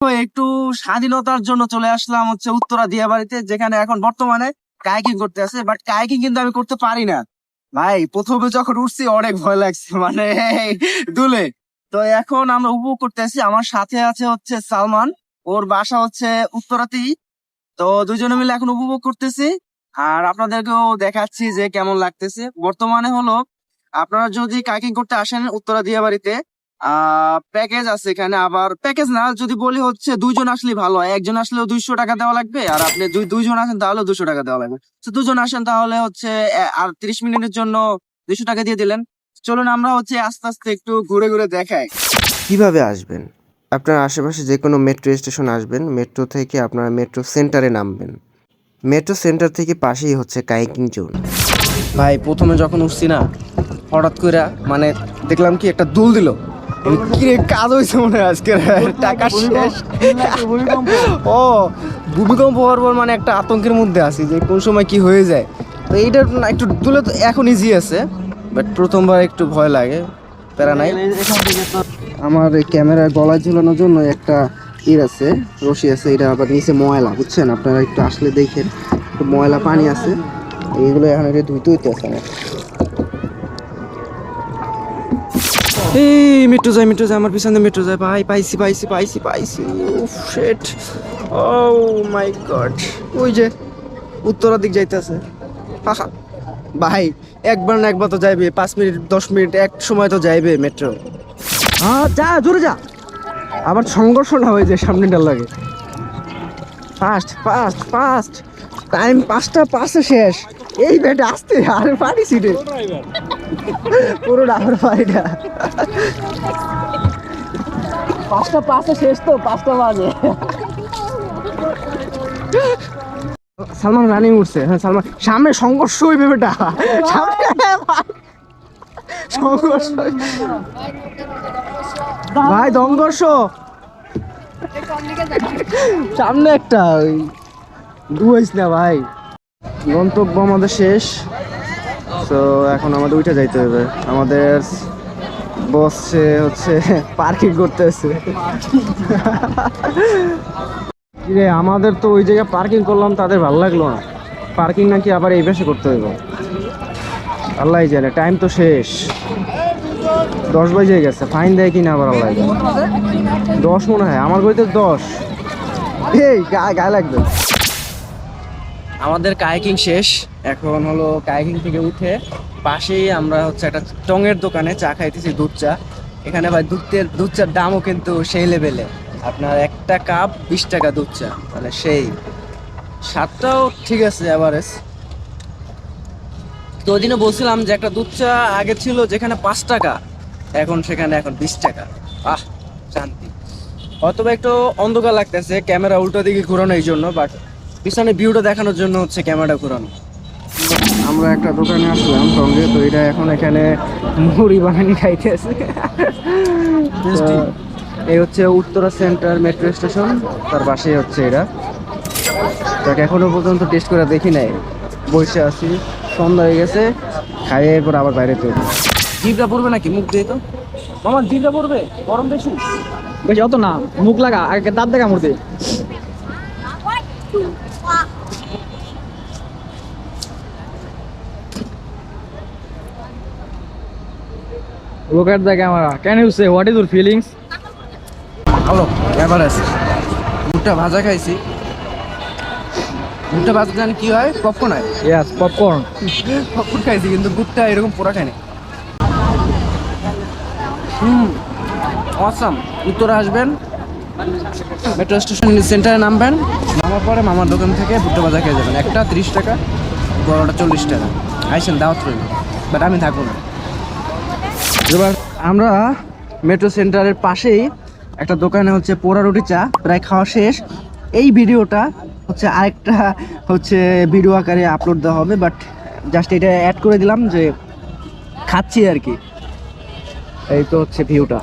তো একটু স্বাধীনতার জন্য চলে আসলাম হচ্ছে উত্তরা দিয়াবাড়িতে, যেখানে এখন বর্তমানে কায়াকিং করতে আছে। বাট কায়াকিং কিন্তু আমি করতে পারি না ভাই। প্রথমে যখন উঠছি অনেক ভয় লাগছে, মানে দুলে। তো এখন আমরা উপভোগ করতে আছি। আমার সাথে আছে হচ্ছে সালমান, ওর বাসা হচ্ছে উত্তরাতেই। তো দুজনে মিলে এখন উপভোগ করতেছি, আর আপনাদেরকেও দেখাচ্ছি যে কেমন লাগতেছে। বর্তমানে হলো আপনারা যদি কাইকিং করতে আসেন উত্তরা দিয়াবাড়িতে, প্যাকেজ আছে এখানে। আবার প্যাকেজ না যদি বলি হচ্ছে দুইজন আসলে ভালো হয়। একজন আসলেও 200 টাকা দেওয়া লাগবে, আর আপনি দুইজন আসেন তাহলে 200 টাকা দেওয়া লাগবে। তো দুজন আসেন তাহলে হচ্ছে আর 30 মিনিটের জন্য 200 টাকা দিয়ে দিলেন। চলুন আমরা হচ্ছে আস্তে আস্তে একটু ঘুরে ঘুরে দেখাই। কিভাবে আসবেন? আপনার আশেপাশে যে কোনো মেট্রো স্টেশন আসবেন, মেট্রো থেকে আপনারা মেট্রো সেন্টারে নামবেন। মেট্রো সেন্টার থেকে পাশেই হচ্ছে কাইকিং জোন। ভাই প্রথমে যখন উঠছি না, হঠাৎ করে মানে দেখলাম কি একটা দুল দিল। কি রে, কাজ হয়েছে মনে হয় আজকে, টাকা শেষ। ও ভূমিকম্প হওয়ার পর মানে একটা আতঙ্কের মধ্যে আছি যে কোন সময় কি হয়ে যায়। তো এইটা একটু দুলে তো এখন ইজি আছে, বাট প্রথমবার একটু ভয় লাগে। প্যারা নাই। আমার এই ক্যামেরার গলায় ঝুলানোর জন্য একটা আছে, রশি আছে। এটা আবার নিচে ময়লা, বুঝছেন? আপনারা একটু আসলে দেখেন, একটু ময়লা পানি আছে। এইগুলো এখন এটা ধুইতে হইতেছে না। এই মেট্রো যায়, মেট্রো যায়, আমার পিছনে মেট্রো যায় ভাই। পাইছি পাইছি পাইছি পাইছি। উফ শিট, ও মাই গড। ওই যে উত্তরার দিক যাইতেছে। ভাই একবার না একবার তো যাইবে, 5 মিনিট 10 মিনিট এক সময় তো যাইবে মেট্রো। হ্যাঁ যা, জোরে যা, আবার সংঘর্ষ না হয়ে যায় সামনেটার লাগে। ফাস্ট ফাস্ট ফাস্ট, টাইম 5টা 5-এ শেষ। এই বেটা আসতে আর পারি সিটে পুরো ডাবর পারিটা। 5টা 5-এ শেষ, তো 5টা বাজে। সালমান রানিং উঠছে। হ্যাঁ সালমান, সামনে সংঘর্ষ হইবে বেটা, সামনে সংঘর্ষ। ভাই সংঘর্ষ সামনে একটা, দুইস না ভাই। গন্তব্য আমাদের শেষ। তো এখন আমাদের উঠে যাইতে হবে। আমাদের বস হচ্ছে পার্কিং করতেছে। রে আমাদের তো ওই জায়গায় পার্কিং করলাম, তাদের ভালো লাগলো না। পার্কিং নাকি আবার এই বেশে করতে হইব, আল্লাহ জানে। টাইম তো শেষ, 10 বাজে গেছে। ফাইন দেয় কিনা আবার আল্লাহ জানে। 10 মনে হয়, আমার গড়িতে 10। এই গায়ে লাগবে। আমাদের কায়াকিং শেষ। এখন হলো কায়াকিং থেকে উঠে পাশেই আমরা হচ্ছে একটা টঙের দোকানে চা খাইতেছি, দুধ চা। এখানে ভাই দুধ চার দামও কিন্তু সেই লেভেলে। আপনার একটা কাপ 20 টাকা দুধ চা, মানে সেই স্বাদটাও ঠিক আছে, এভারেজ। তো ওই দিনও বলছিলাম যে একটা দুধ চা আগে ছিল যেখানে 5 টাকা, এখন সেখানে এখন 20 টাকা। আহ শান্তি। হয়তো একটু অন্ধকার লাগতেছে, ক্যামেরা উল্টো দিকে ঘুরানো এই জন্য, বাট পিছনে ভিউটা দেখানোর জন্য হচ্ছে ক্যামেরাটা ঘুরানো। আমরা একটা দোকানে আসলাম সঙ্গে, তো এটা এখন এখানে মুড়ি বানানি খাইতেছে। এই হচ্ছে উত্তরা সেন্টার মেট্রো স্টেশন, তার পাশেই হচ্ছে এটা। তাকে এখনো পর্যন্ত টেস্ট করে দেখি নাই, বসে আছি। সন্ধ্যা হয়ে গেছে, খাইয়ে এরপর আবার বাইরে চলবে। জিভটা পড়বে নাকি মুখ দিয়ে? তো আমার জিভটা পড়বে, গরম বেশি বেশি অত না, মুখ লাগা আগে দাঁত দেখা মূর্তি। Look at the camera. Can you say what is your feelings? ভালো, এভারেজ। ভুট্টা ভাজা খাইছি। ভুট্টা ভাজা জানি কি হয়? পপকর্ন হয়। Yes, popcorn. পপকর্ন খাইছি, কিন্তু ভুট্টা এরকম পোড়া খাইনি। অসাম। উত্তরে আসবেন, মেট্রো স্টেশন সেন্টারে নামবেন, নামার পরে মামার দোকান থেকে ভুট্টা ভাজা খেয়ে যাবেন। একটা 30 টাকা, বড়টা 40 টাকা। আইসেন, দাওয়াত রইল, বাট আমি থাকবো না। এবার আমরা মেট্রো সেন্টারের পাশেই একটা দোকানে হচ্ছে পোড়া রুটি চা প্রায় খাওয়া শেষ। এই ভিডিওটা হচ্ছে আরেকটা হচ্ছে ভিডিও আকারে আপলোড দেওয়া হবে, বাট জাস্ট এটা অ্যাড করে দিলাম যে খাচ্ছি আর কি। এই তো হচ্ছে ভিউটা।